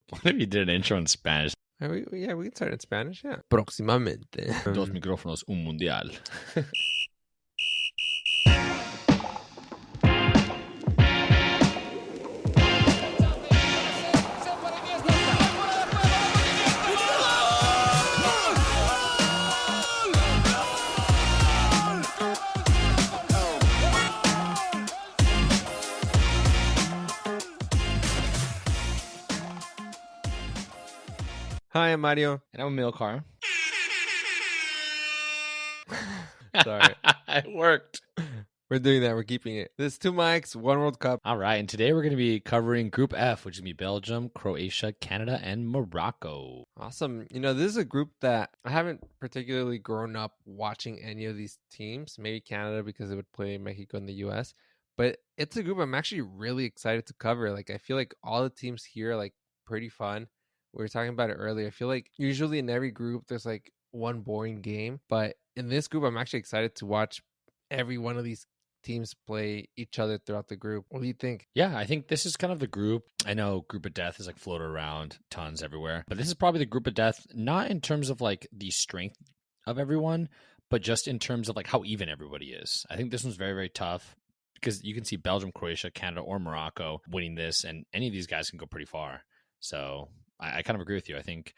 What if you did an intro in Spanish? Yeah, we can start in Spanish. Yeah. Próximamente. Dos micrófonos, un mundial. Hi, I'm Mario. And I'm Amilcar. Sorry. It worked. We're doing that. We're keeping it. This is 2 mics, 1 World Cup. All right, and today we're going to be covering Group F, which is going to be Belgium, Croatia, Canada, and Morocco. Awesome. You know, this is a group that I haven't particularly grown up watching any of these teams. Maybe Canada because it would play Mexico and the US. But it's a group I'm actually really excited to cover. Like, I feel like all the teams here are, like, pretty fun. We were talking about it earlier. I feel like usually in every group there's, like, one boring game. But in this group, I'm actually excited to watch every one of these teams play each other throughout the group. What do you think? Yeah, I think this is kind of the group. I know group of death is like floated around tons everywhere, but this is probably the group of death, not in terms of like the strength of everyone, but just in terms of like how even everybody is. I think this one's very, very tough because you can see Belgium, Croatia, Canada, or Morocco winning this, and any of these guys can go pretty far. So I kind of agree with you. I think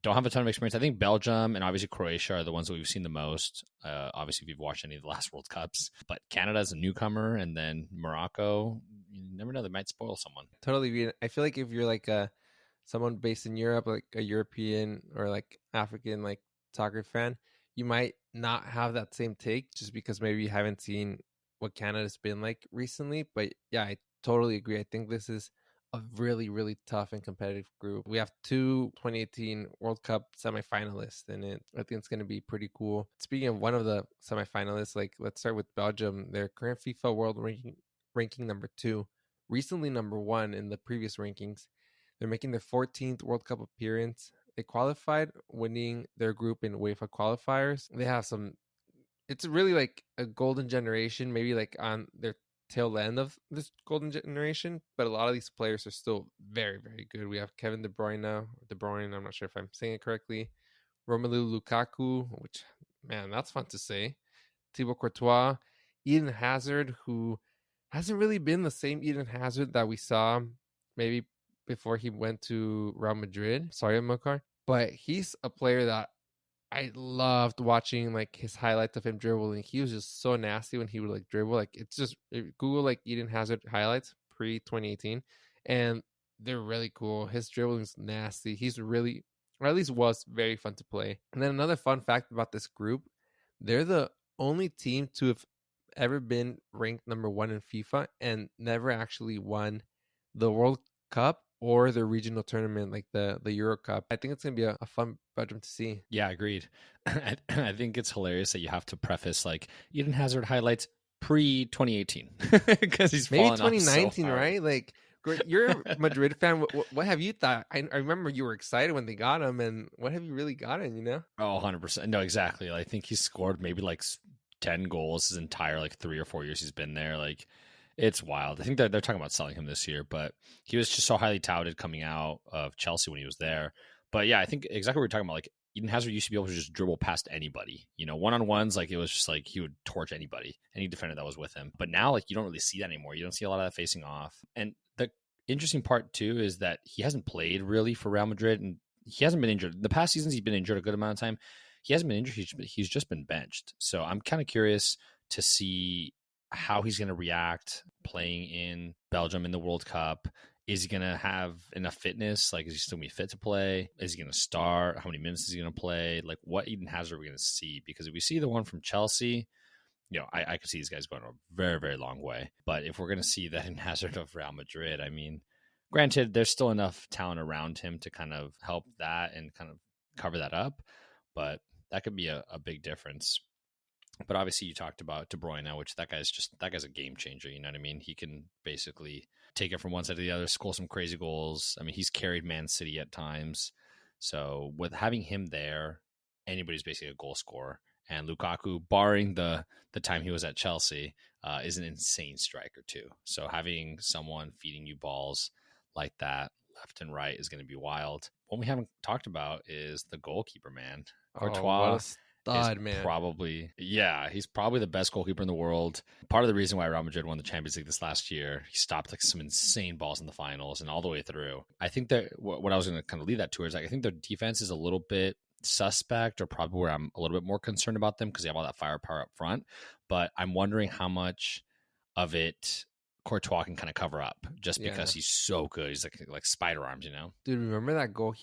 don't have a ton of experience. I think Belgium and obviously Croatia are the ones that we've seen the most. Obviously, if you've watched any of the last World Cups. But Canada is a newcomer, and then Morocco, you never know, they might spoil someone. Totally. I feel like if you're like someone based in Europe, like a European or like African like soccer fan, you might not have that same take just because maybe you haven't seen what Canada's been like recently. But yeah, I totally agree. I think this is a really, really tough and competitive group. We have 2 2018 World Cup semifinalists in it. I think it's going to be pretty cool. Speaking of one of the semifinalists, like let's start with Belgium. Their current FIFA World ranking number 2, recently number 1 in the previous rankings. They're making their 14th World Cup appearance. They qualified, winning their group in UEFA qualifiers. They have it's really like a golden generation, maybe like on their tail end of this golden generation, but a lot of these players are still very, very good. We have Kevin De Bruyne, I'm not sure if I'm saying it correctly, Romelu Lukaku, which, man, that's fun to say, Thibaut Courtois, Eden Hazard, who hasn't really been the same Eden Hazard that we saw maybe before he went to Real Madrid. Sorry, Amilcar. But he's a player that I loved watching like his highlights of him dribbling. He was just so nasty when he would like dribble. Like it's just Google like Eden Hazard highlights pre 2018, and they're really cool. His dribbling's nasty. He's really, or at least was very fun to play. And then another fun fact about this group: they're the only team to have ever been ranked number 1 in FIFA and never actually won the World Cup or the regional tournament, like the Euro Cup. I think it's going to be a fun Belgium to see. Yeah, agreed. I think it's hilarious that you have to preface like Eden Hazard highlights pre-2018 because he's maybe fallen 2019, off so right? Like you're a Madrid fan. What have you thought? I remember you were excited when they got him, and what have you really gotten, you know? Oh, 100%. No, exactly. I think he's scored maybe like 10 goals his entire like 3 or 4 years he's been there. Like it's wild. I think they're talking about selling him this year, but he was just so highly touted coming out of Chelsea when he was there. But yeah, I think exactly what we're talking about. Like Eden Hazard used to be able to just dribble past anybody, you know, one-on-ones. Like it was just like he would torch anybody, any defender that was with him. But now like you don't really see that anymore. You don't see a lot of that facing off. And the interesting part too is that he hasn't played really for Real Madrid, and he hasn't been injured. The past seasons he's been injured a good amount of time. He hasn't been injured. He's just been benched. So I'm kind of curious to see how he's going to react playing in Belgium in the World Cup. Is he going to have enough fitness? Like, is he still going to be fit to play? Is he going to start? How many minutes is he going to play? Like, what Eden Hazard are we going to see? Because if we see the one from Chelsea, you know, I could see these guys going a very, very long way. But if we're going to see that Eden Hazard of Real Madrid, I mean, granted, there's still enough talent around him to kind of help that and kind of cover that up. But that could be a big difference. But obviously you talked about De Bruyne, which that guy's a game changer. You know what I mean? He can basically take it from one side to the other, score some crazy goals. I mean, he's carried Man City at times. So with having him there, anybody's basically a goal scorer. And Lukaku, barring the time he was at Chelsea, is an insane striker too. So having someone feeding you balls like that, left and right is going to be wild. What we haven't talked about is the goalkeeper, man. Oh, what a Courtois is stud, man. he's probably the best goalkeeper in the world. Part of the reason why Real Madrid won the Champions League this last year, he stopped like some insane balls in the finals and all the way through. I think that what I was going to kind of lead that to is like, I think their defense is a little bit suspect, or probably where I'm a little bit more concerned about them because they have all that firepower up front. But I'm wondering how much of it Courtois can kind of cover up just because he's so good. He's like spider arms, you know? Dude, remember that goal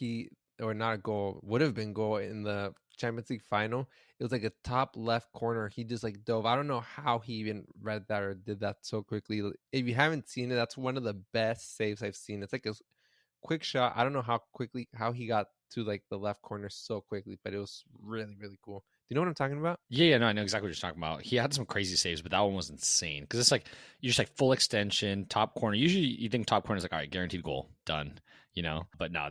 or not a goal, would have been goal in the Champions League final? It was like a top left corner. He just like dove. I don't know how he even read that or did that so quickly. If you haven't seen it, that's one of the best saves I've seen. It's like a quick shot. I don't know how he got to like the left corner so quickly, but it was really, really cool. Do you know what I'm talking about? Yeah, no, I know exactly what you're talking about. He had some crazy saves, but that one was insane because it's like you're just like full extension, top corner. Usually, you think top corner is like, all right, guaranteed goal, done, you know. But no,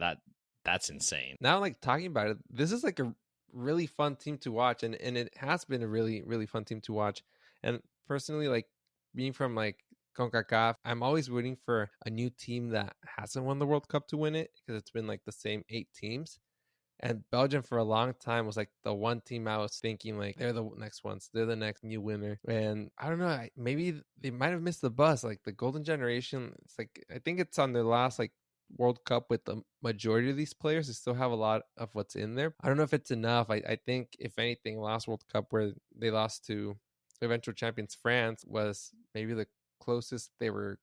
that's insane. Now, like talking about it, this is like a really fun team to watch, and it has been a really, really fun team to watch. And personally, like being from like CONCACAF, I'm always rooting for a new team that hasn't won the World Cup to win it because it's been like the same 8 teams. And Belgium for a long time was like the one team I was thinking like they're the next ones. They're the next new winner. And I don't know, maybe they might have missed the bus. Like the golden generation, it's like I think it's on their last like World Cup with the majority of these players. They still have a lot of what's in there. I don't know if it's enough. I think if anything, last World Cup where they lost to eventual champions France was maybe the closest they were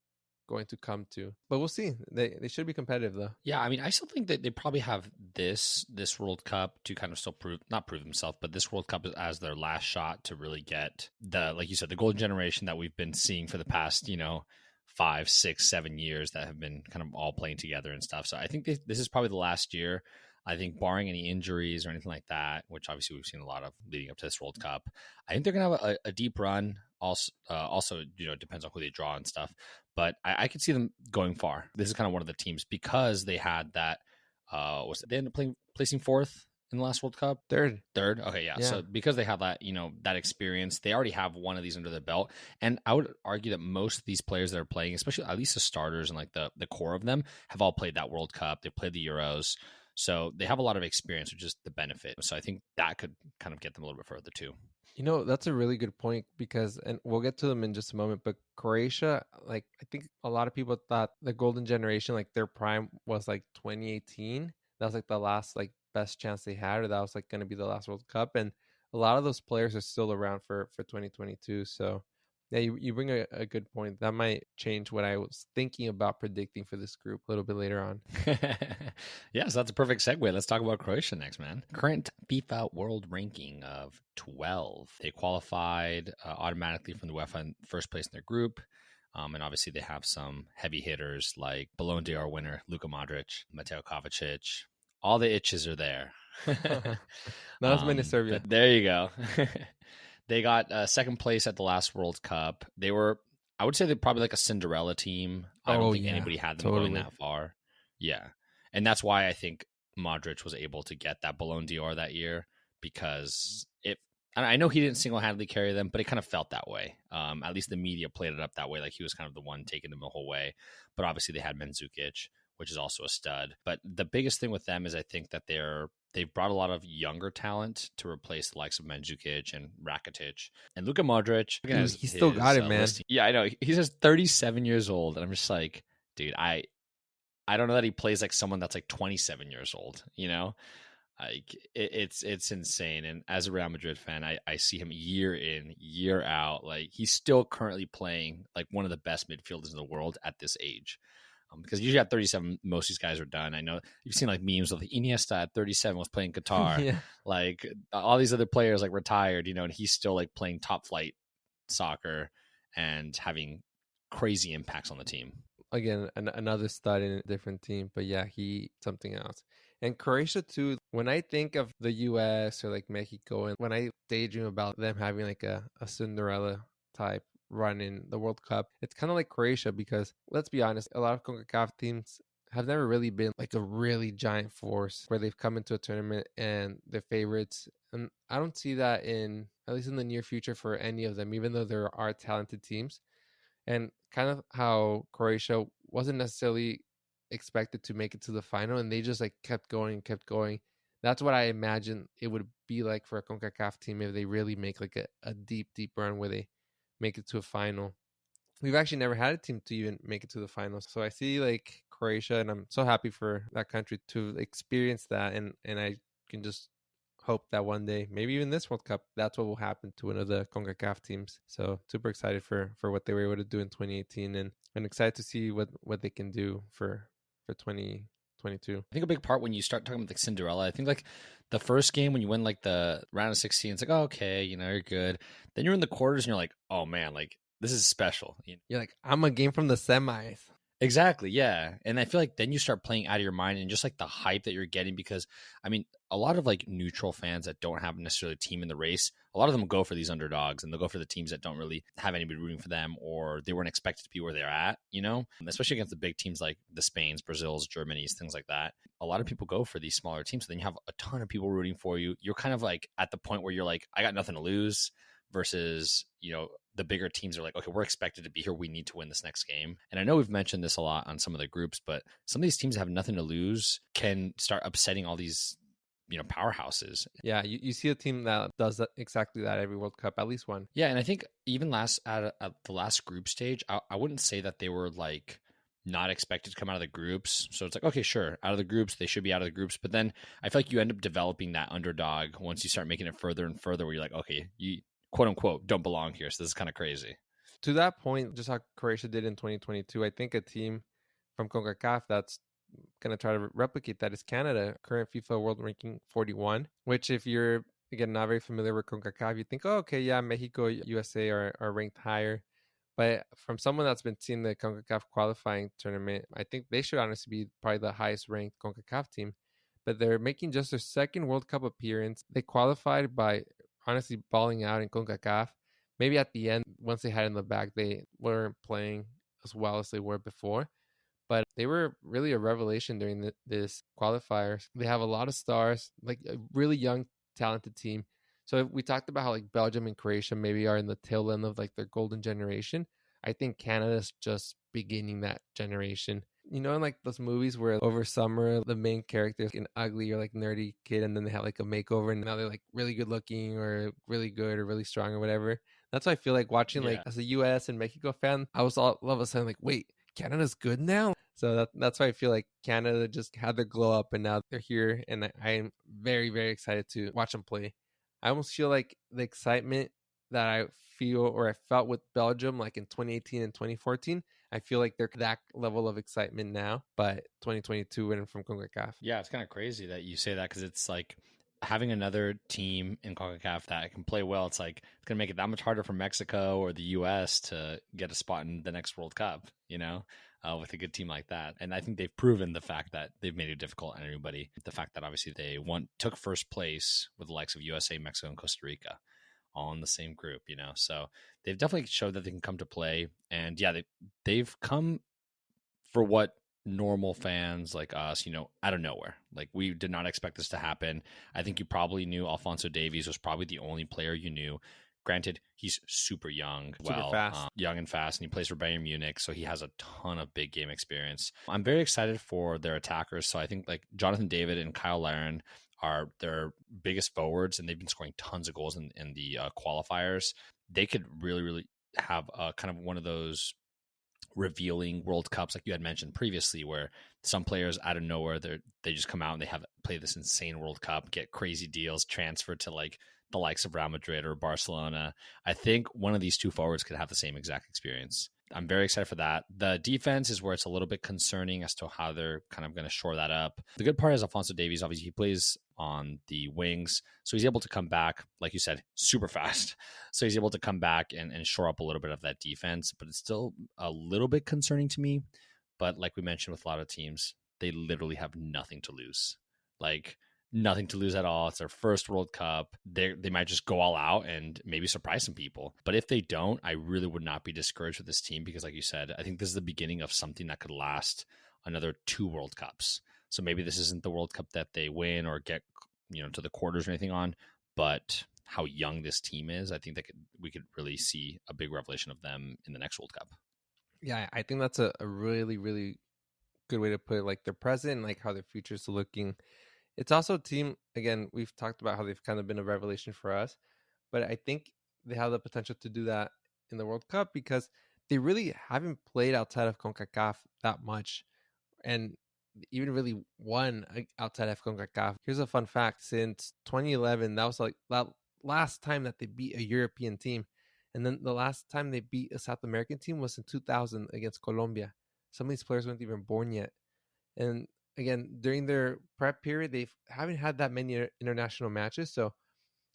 going to come to, but we'll see. They should be competitive though. Yeah, I mean, I still think that they probably have this World Cup to kind of still not prove themselves, but this World Cup as their last shot to really get like you said, the golden generation that we've been seeing for the past 5, 6, 7 years that have been kind of all playing together and stuff. So I think this is probably the last year. I think barring any injuries or anything like that, which obviously we've seen a lot of leading up to this World Cup, I think they're gonna have a deep run. Also, it depends on who they draw and stuff. But I could see them going far. This is kind of one of the teams because they had that. They ended up placing 4th in the last World Cup? Third. Okay, yeah. So because they have that, that experience, they already have one of these under their belt. And I would argue that most of these players that are playing, especially at least the starters and like the core of them, have all played that World Cup. They've played the Euros. So they have a lot of experience, which is the benefit. So I think that could kind of get them a little bit further too. That's a really good point because, and we'll get to them in just a moment, but Croatia, like, I think a lot of people thought the golden generation, like their prime was like 2018. That was like the last like best chance they had, or that was like going to be the last World Cup. And a lot of those players are still around for 2022. So yeah, you bring a good point. That might change what I was thinking about predicting for this group a little bit later on. Yeah, so that's a perfect segue. Let's talk about Croatia next, man. Current FIFA world ranking of 12. They qualified automatically from the UEFA in first place in their group. And obviously they have some heavy hitters like Ballon d'Or winner Luka Modric, Mateo Kovacic. All the itches are there. Not as many as Serbia. There you go. They got second place at the last World Cup. They were, I would say, they're probably like a Cinderella team. I don't think anybody had them going that far. Yeah. And that's why I think Modric was able to get that Ballon d'Or that year, because I know he didn't single-handedly carry them, but it kind of felt that way. At least the media played it up that way, like he was kind of the one taking them the whole way. But obviously they had Mandzukic, which is also a stud. But the biggest thing with them is I think that they've brought a lot of younger talent to replace the likes of Mandzukic and Rakitic. And Luka Modric, he still got it, man. Listing. Yeah, I know. He's just 37 years old. And I'm just like, dude, I don't know that he plays like someone that's like 27 years old, Like it's insane. And as a Real Madrid fan, I see him year in, year out. Like he's still currently playing like one of the best midfielders in the world at this age. Because usually at 37, most of these guys are done. I know you've seen like memes of the Iniesta at 37 was playing guitar. Yeah. Like all these other players like retired, and he's still like playing top flight soccer and having crazy impacts on the team. Again, another stud in a different team, but yeah, he something else. And Croatia too, when I think of the US or like Mexico, and when I daydream about them having like a Cinderella type run in the World Cup, it's kind of like Croatia, because let's be honest, a lot of CONCACAF teams have never really been like a really giant force where they've come into a tournament and they're favorites. And I don't see that at least in the near future for any of them, even though there are talented teams. And kind of how Croatia wasn't necessarily expected to make it to the final, and they just like kept going and kept going. That's what I imagine it would be like for a CONCACAF team if they really make like a deep, deep run where they make it to a final. We've actually never had a team to even make it to the finals. So I see like Croatia, and I'm so happy for that country to experience that. And I can just hope that one day, maybe even this World Cup, that's what will happen to one of the CONCACAF teams. So super excited for what they were able to do in 2018, and excited to see what they can do for 2022. I think a big part when you start talking about like Cinderella, I think like the first game when you win like the round of 16, it's like, oh, okay, you know, you're good. Then you're in the quarters and you're like, oh man, like this is special. You're like, I'm a game from the semis. Exactly, yeah. And I feel like then you start playing out of your mind and just like the hype that you're getting, because I mean, a lot of like neutral fans that don't have necessarily a team in the race, a lot of them go for these underdogs and they'll go for the teams that don't really have anybody rooting for them, or they weren't expected to be where they're at, you know, especially against the big teams like the Spains, Brazils, Germanys, things like that. A lot of people go for these smaller teams. So then you have a ton of people rooting for you. You're kind of like at the point where you're like, I got nothing to lose, versus, you know, the bigger teams are like, okay, we're expected to be here. We need to win this next game. And I know we've mentioned this a lot on some of the groups, but some of these teams that have nothing to lose can start upsetting all these, you know, powerhouses. Yeah, you see a team that does that, exactly that every World Cup, at least one. Yeah, and I think even at the last group stage, I wouldn't say that they were like not expected to come out of the groups. So it's like, okay, sure, out of the groups, they should be out of the groups. But then I feel like you end up developing that underdog once you start making it further and further, where you're like, okay, you quote unquote don't belong here. So this is kind of crazy. To that point, just how Croatia did in 2022, I think a team from CONCACAF that's going to try to replicate that is Canada, current FIFA World Ranking 41, which if you're, again, not very familiar with CONCACAF, you think, oh, okay, yeah, Mexico, USA are ranked higher. But from someone that's been seeing the CONCACAF qualifying tournament, I think they should honestly be probably the highest ranked CONCACAF team. But they're making just their second World Cup appearance. They qualified by honestly balling out in CONCACAF. Maybe at the end, once they had in the bag, they weren't playing as well as they were before. But they were really a revelation during this qualifiers. They have a lot of stars, like a really young, talented team. So we talked about how like Belgium and Croatia maybe are in the tail end of like their golden generation. I think Canada's just beginning that generation. You know, in like those movies where over summer the main character is an ugly or like nerdy kid, and then they have like a makeover, and now they're like really good looking or really good or really strong or whatever. That's what I feel like watching. Like as a US and Mexico fan, I was all of a sudden like, wait, Canada's good now. So that's why I feel like Canada just had their glow up, and now they're here, and I am very, very excited to watch them play. I almost feel like the excitement that I feel or I felt with Belgium like in 2018 and 2014, I feel like they're that level of excitement now, but 2022 winning from CONCACAF. Yeah, it's kind of crazy that you say that, because it's like having another team in CONCACAF that can play well. It's like it's going to make it that much harder for Mexico or the US to get a spot in the next World Cup, you know, with a good team like that. And I think they've proven the fact that they've made it difficult on everybody. The fact that obviously they took first place with the likes of USA, Mexico, and Costa Rica all in the same group, you know. So they've definitely showed that they can come to play. And yeah, they've come for what normal fans like us, you know, out of nowhere. Like we did not expect this to happen. I think you probably knew Alphonso Davies was probably the only player you knew. Granted, he's super young, young and fast, and he plays for Bayern Munich, so he has a ton of big game experience. I'm very excited for their attackers. So I think like Jonathan David and Kyle Larin are their biggest forwards, and they've been scoring tons of goals in the qualifiers. They could really, really have kind of one of those revealing World Cups, like you had mentioned previously, where some players out of nowhere, they just come out and they have play this insane World Cup, get crazy deals, transfer to like the likes of Real Madrid or Barcelona. I think one of these two forwards could have the same exact experience. I'm very excited for that. The defense is where it's a little bit concerning as to how they're kind of going to shore that up. The good part is Alphonso Davies, obviously, he plays on the wings, so he's able to come back, like you said, super fast. So he's able to come back and shore up a little bit of that defense, but it's still a little bit concerning to me. But like we mentioned with a lot of teams, they literally have nothing to lose. Like, nothing to lose at all. It's their first World Cup. They might just go all out and maybe surprise some people. But if they don't, I really would not be discouraged with this team, because like you said, I think this is the beginning of something that could last another 2 World Cups. So maybe this isn't the World Cup that they win or get, you know, to the quarters or anything on, but how young this team is, I think that we could really see a big revelation of them in the next World Cup. Yeah, I think that's a really, really good way to put it, like their present, like how their future's looking. It's also a team, again, we've talked about how they've kind of been a revelation for us, but I think they have the potential to do that in the World Cup because they really haven't played outside of CONCACAF that much and even really won outside of CONCACAF. Here's a fun fact. Since 2011, that was like that last time that they beat a European team. And then the last time they beat a South American team was in 2000 against Colombia. Some of these players weren't even born yet. And again, during their prep period, they haven't had that many international matches. So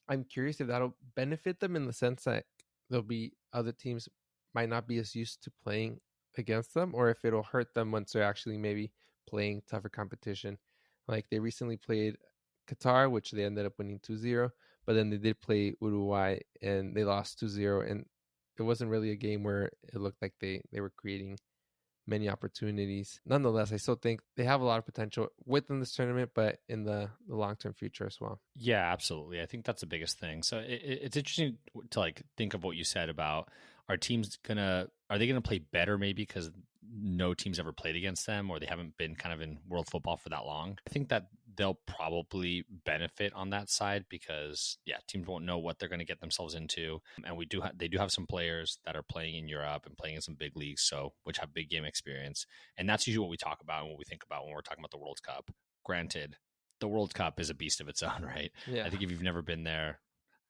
I'm curious if that'll benefit them in the sense that there'll be other teams might not be as used to playing against them, or if it'll hurt them once they're actually maybe playing tougher competition. Like they recently played Qatar, which they ended up winning 2-0, but then they did play Uruguay and they lost 2-0. And it wasn't really a game where it looked like they were creating many opportunities. Nonetheless, I still think they have a lot of potential within this tournament, but in the long-term future as well. Yeah, absolutely. I think that's the biggest thing. So it's interesting to like think of what you said about are they gonna play better maybe because no team's ever played against them or they haven't been kind of in world football for that long. I think that they'll probably benefit on that side because teams won't know what they're going to get themselves into, and they do have some players that are playing in Europe and playing in some big leagues, so which have big game experience, and that's usually what we talk about and what we think about when we're talking about the World Cup. Granted, the World Cup is a beast of its own, right? Yeah. I think if you've never been there,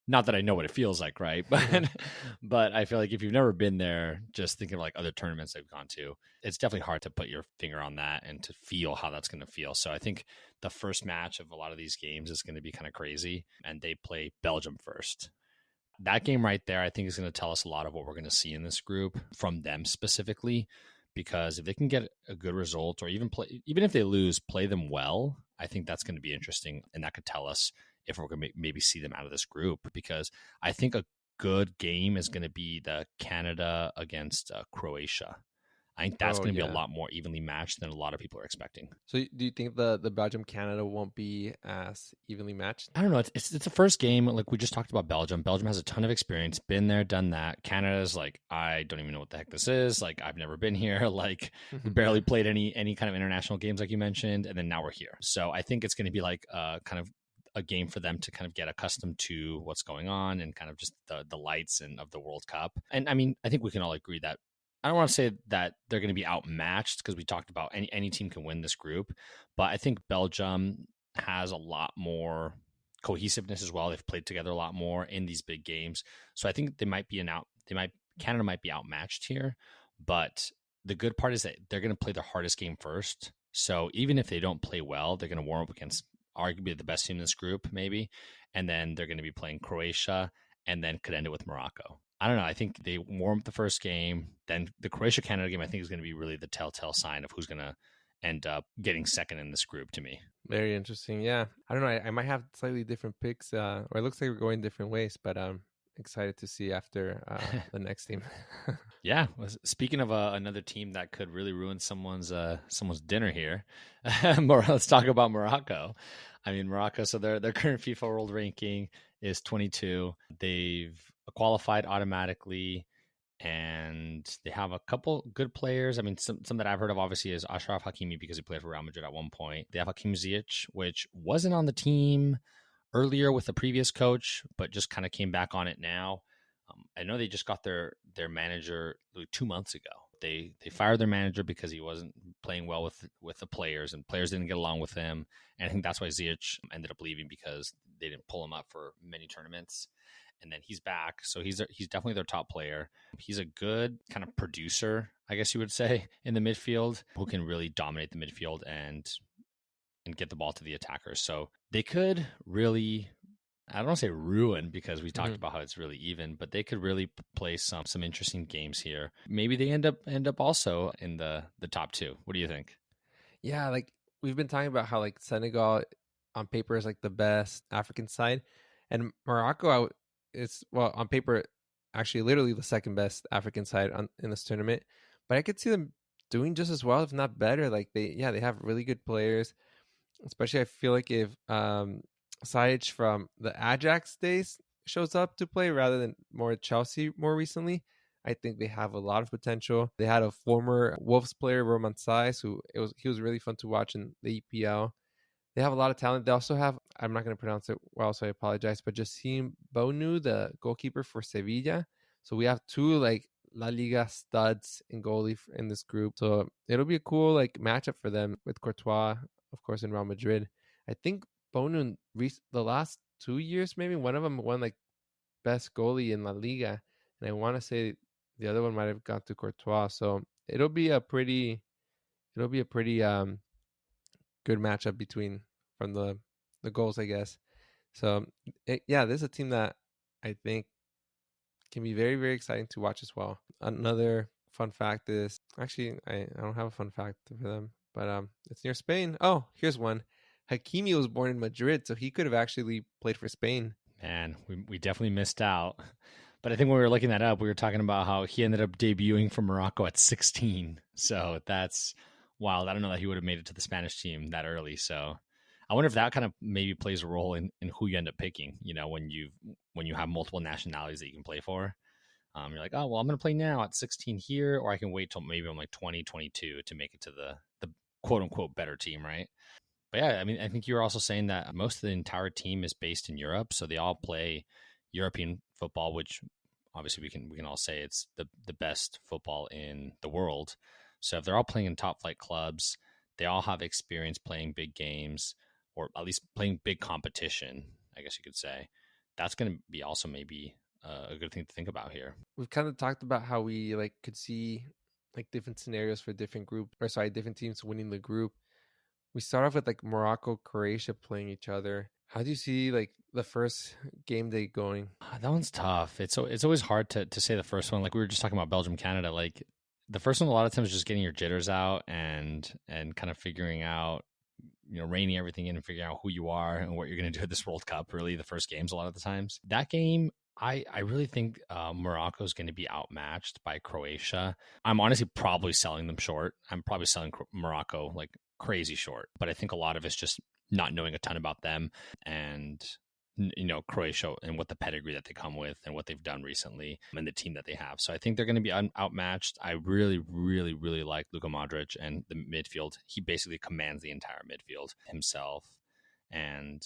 not that I know what it feels like, right? But I feel like if you've never been there, just thinking of like other tournaments I've gone to, it's definitely hard to put your finger on that and to feel how that's going to feel. So I think the first match of a lot of these games is going to be kind of crazy, and they play Belgium first. That game right there, I think, is going to tell us a lot of what we're going to see in this group from them specifically, because if they can get a good result or even if they lose, play them well, I think that's going to be interesting, and that could tell us if we're going to maybe see them out of this group, because I think a good game is going to be the Canada against Croatia. I think that's going to be a lot more evenly matched than a lot of people are expecting. So do you think the Belgium Canada won't be as evenly matched? I don't know. It's the first game. Like we just talked about Belgium. Belgium has a ton of experience, been there, done that. Canada's like, I don't even know what the heck this is. Like I've never been here. Like we barely played any kind of international games like you mentioned, and then now we're here. So I think it's going to be like kind of a game for them to kind of get accustomed to what's going on and kind of just the lights and of the World Cup. And I mean, I think we can all agree that I don't want to say that they're going to be outmatched because we talked about any team can win this group, but I think Belgium has a lot more cohesiveness as well. They've played together a lot more in these big games, so I think Canada might be outmatched here. But the good part is that they're going to play their hardest game first. So even if they don't play well, they're going to warm up against arguably the best team in this group, maybe. And then they're going to be playing Croatia and then could end it with Morocco. I don't know. I think they warm up the first game. Then the Croatia-Canada game, I think, is going to be really the telltale sign of who's going to end up getting second in this group to me. Very interesting. Yeah. I don't know. I might have slightly different picks, or it looks like we're going different ways, but I'm excited to see after the next team. Yeah. Speaking of another team that could really ruin someone's dinner here, let's talk about Morocco. I mean, Morocco, so their current FIFA World Ranking is 22. They've qualified automatically, and they have a couple good players. I mean, some that I've heard of obviously is Achraf Hakimi because he played for Real Madrid at one point. They have Hakim Ziyech, which wasn't on the team earlier with the previous coach, but just kind of came back on it now. I know they just got their manager like 2 months ago. They fired their manager because he wasn't playing well with the players, and players didn't get along with him. And I think that's why Ziyech ended up leaving, because they didn't pull him up for many tournaments. And then he's back, so he's definitely their top player. He's a good kind of producer, I guess you would say, in the midfield, who can really dominate the midfield and get the ball to the attackers. So they could really, I don't want to say ruin, because we talked about how it's really even, but they could really play some interesting games here. Maybe they end up also in the top two. What do you think? Yeah, like we've been talking about how like Senegal on paper is like the best African side, and Morocco is, well, on paper actually literally the second best African side in this tournament. But I could see them doing just as well, if not better. Like they have really good players. Especially I feel like if Sajic from the Ajax days shows up to play rather than more Chelsea more recently, I think they have a lot of potential. They had a former Wolves player, Roman Sais, he was really fun to watch in the EPL. They have a lot of talent. They also have, I'm not going to pronounce it well, so I apologize, but Jassim Bonu, the goalkeeper for Sevilla. So we have two like La Liga studs in goalie in this group. So it'll be a cool like matchup for them with Courtois, of course, in Real Madrid. I think Bonu, the last 2 years, maybe one of them won like best goalie in La Liga. And I want to say the other one might have gone to Courtois. So it'll be a pretty good matchup between from the goals, I guess. So yeah, this is a team that I think can be very, very exciting to watch as well. Another fun fact is actually I don't have a fun fact for them, but it's near Spain. Oh, here's one. Hakimi was born in Madrid, so he could have actually played for Spain. Man, we definitely missed out. But I think when we were looking that up, we were talking about how he ended up debuting for Morocco at 16. So that's wild. I don't know that he would have made it to the Spanish team that early. So I wonder if that kind of maybe plays a role in who you end up picking, when you have multiple nationalities that you can play for. You're like, oh, well, I'm going to play now at 16 here, or I can wait till maybe I'm like 20, 22 to make it to the quote unquote better team, right? But yeah, I mean, I think you were also saying that most of the entire team is based in Europe, so they all play European football, which obviously we can all say it's the best football in the world. So if they're all playing in top flight clubs, they all have experience playing big games, or at least playing big competition, I guess you could say. That's going to be also maybe a good thing to think about here. We've kind of talked about how we like could see like different scenarios for different teams winning the group. We start off with like Morocco, Croatia playing each other. How do you see like the first game day going? That one's tough. It's always hard to say the first one. Like we were just talking about Belgium, Canada. Like the first one, a lot of times is just getting your jitters out and kind of figuring out, reining everything in and figuring out who you are and what you're going to do at this World Cup. Really, the first games a lot of the times. That game, I really think Morocco is going to be outmatched by Croatia. I'm honestly probably selling them short. I'm probably selling Morocco like crazy short. But I think a lot of it's just not knowing a ton about them and Croatia and what the pedigree that they come with and what they've done recently and the team that they have. So I think they're going to be outmatched. I really, really, really like Luka Modric and the midfield. He basically commands the entire midfield himself and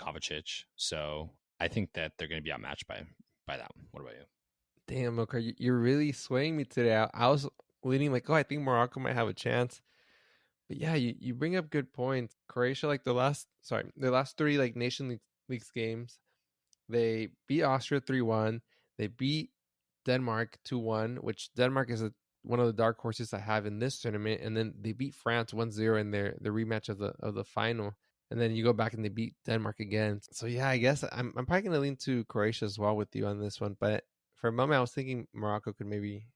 Kovacic. So I think that they're going to be outmatched by that one. What about you? Damn, okay, you're really swaying me today. I was leaning like, oh, I think Morocco might have a chance. But yeah, you bring up good points. Croatia, like the last three like Nation Leagues games, they beat Austria 3-1. They beat Denmark 2-1, which Denmark is one of the dark horses I have in this tournament. And then they beat France 1-0 in the rematch of the final. And then you go back and they beat Denmark again. So yeah, I guess I'm probably gonna lean to Croatia as well with you on this one. But for a moment, I was thinking Morocco could maybe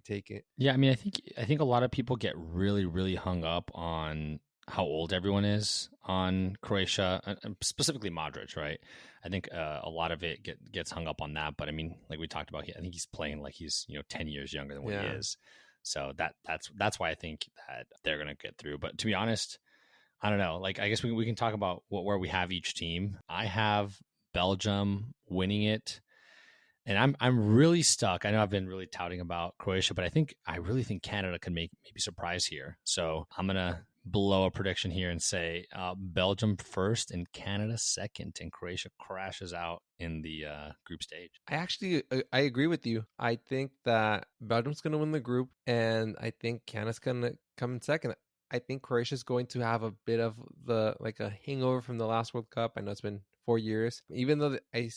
take it. Yeah, I mean, I think a lot of people get really, really hung up on how old everyone is on Croatia, specifically Modric, right? I think a lot of it gets hung up on that. But I mean, like we talked about, I think he's playing like he's 10 years younger than what he is. So that's why I think that they're gonna get through. But to be honest, I don't know. Like I guess we can talk about where we have each team. I have Belgium winning it. And I'm really stuck. I know I've been really touting about Croatia, but I really think Canada could maybe surprise here. So I'm gonna blow a prediction here and say Belgium first and Canada second, and Croatia crashes out in the group stage. I agree with you. I think that Belgium's gonna win the group, and I think Canada's gonna come in second. I think Croatia's going to have a bit of a hangover from the last World Cup. I know it's been 4 years, even though I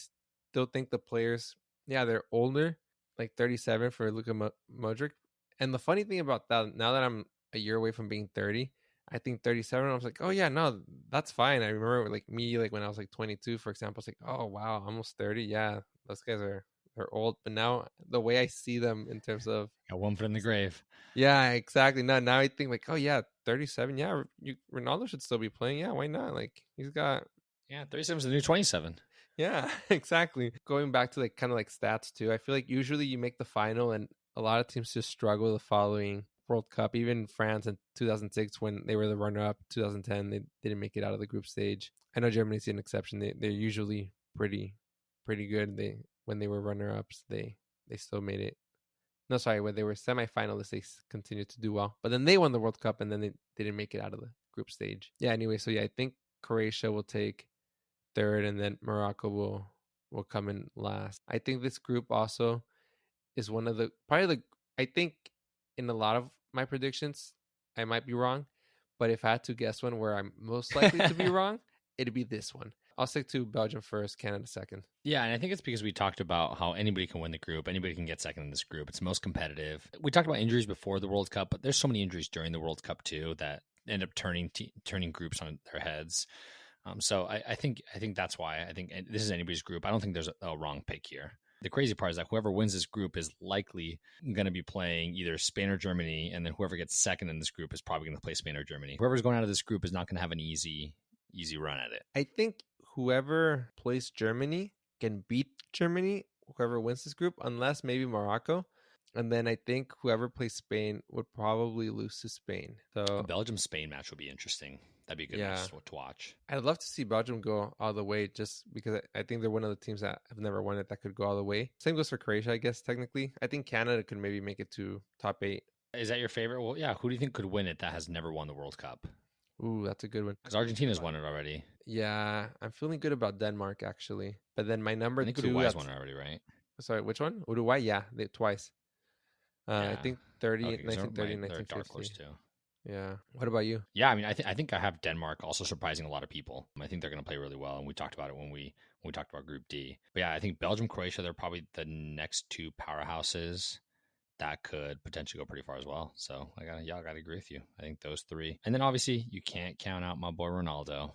still think the players. Yeah, they're older, like 37 for Luka Modric. And the funny thing about that, now that I'm a year away from being 30, I think 37, I was like, oh yeah, no, that's fine. I remember like me, like when I was like 22, for example, it's like, oh wow, almost 30. Yeah, those guys they're old. But now the way I see them in terms of got one foot in the grave. Yeah, exactly. Now I think like, oh yeah, 37. Yeah, Ronaldo should still be playing. Yeah, why not? Like he's got 37 is the new 27. Yeah, exactly. Going back to like kind of like stats too, I feel like usually you make the final and a lot of teams just struggle the following World Cup. Even France in 2006 when they were the runner-up, 2010 they didn't make it out of the group stage. I know Germany's an exception. They're usually pretty good. When they were runner-ups, they still made it No, sorry, when they were semifinalists, they continued to do well, but then they won the World Cup, and then they didn't make it out of the group stage. Yeah. Anyway, so yeah, I think Croatia will take third, and then Morocco will come in last. I think this group also is one of the probably the I think in a lot of my predictions I might be wrong, but if I had to guess one where I'm most likely to be wrong, it'd be this one. I'll stick to Belgium first, Canada second. Yeah, and I think it's because we talked about how anybody can win the group, anybody can get second in this group. It's most competitive. We talked about injuries before the World Cup, but there's so many injuries during the World Cup too that end up turning groups on their heads. So I think that's why I think this is anybody's group. I don't think there's a wrong pick here. The crazy part is that whoever wins this group is likely going to be playing either Spain or Germany, and then whoever gets second in this group is probably going to play Spain or Germany. Whoever's going out of this group is not going to have an easy run at it. I think whoever plays Germany can beat Germany, whoever wins this group, unless maybe Morocco. And then I think whoever plays Spain would probably lose to Spain. So a Belgium-Spain match would be interesting. That'd be a good match to watch. I'd love to see Belgium go all the way, just because I think they're one of the teams that have never won it that could go all the way. Same goes for Croatia, I guess, technically. I think Canada could maybe make it to top 8. Is that your favorite? Well, yeah. Who do you think could win it that has never won the World Cup? Ooh, that's a good one. Because Argentina's won it already. Yeah, I'm feeling good about Denmark, actually. But then my number 2... Uruguay's won it already, right? Sorry, which one? Uruguay? Yeah, twice. I think 1930 and 1950. Dark horse too. Yeah. What about you? Yeah, I mean, I think I have Denmark also surprising a lot of people. I think they're going to play really well, and we talked about it when we talked about Group D. But yeah, I think Belgium, Croatia, they're probably the next two powerhouses that could potentially go pretty far as well. So I gotta agree with you. I think those three, and then obviously you can't count out my boy Ronaldo.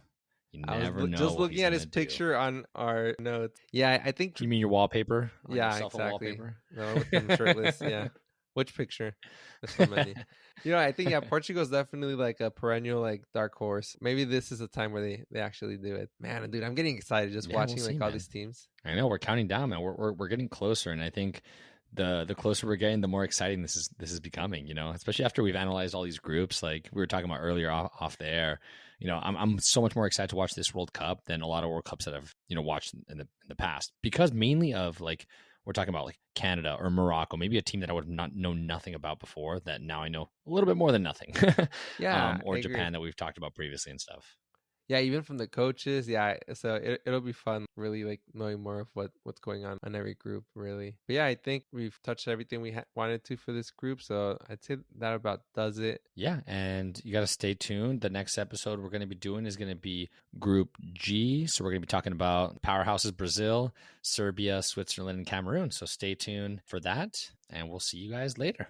You never know. Just looking at his picture on our notes. Yeah, I think. You mean your wallpaper? Yeah, exactly. Wallpaper? No, with him shirtless. Yeah. Which picture? There's so many. I think Portugal's definitely like a perennial like dark horse. Maybe this is a time where they actually do it. Man, dude, I'm getting excited just watching all these teams. I know we're counting down, man. We're getting closer, and I think the closer we're getting, the more exciting this is becoming. Especially after we've analyzed all these groups, like we were talking about earlier off the air. I'm so much more excited to watch this World Cup than a lot of World Cups that I've watched in the past, because mainly of like. We're talking about like Canada or Morocco, maybe a team that I would have not known nothing about before that now I know a little bit more than nothing. Yeah. Or Japan that we've talked about previously and stuff. Yeah, even from the coaches. Yeah, so it'll be fun really like knowing more of what's going on every group, really. But yeah, I think we've touched everything we wanted to for this group, so I'd say that about does it. Yeah, and you got to stay tuned. The next episode we're going to be doing is going to be Group G, so we're going to be talking about powerhouses Brazil, Serbia, Switzerland, and Cameroon. So stay tuned for that, and we'll see you guys later.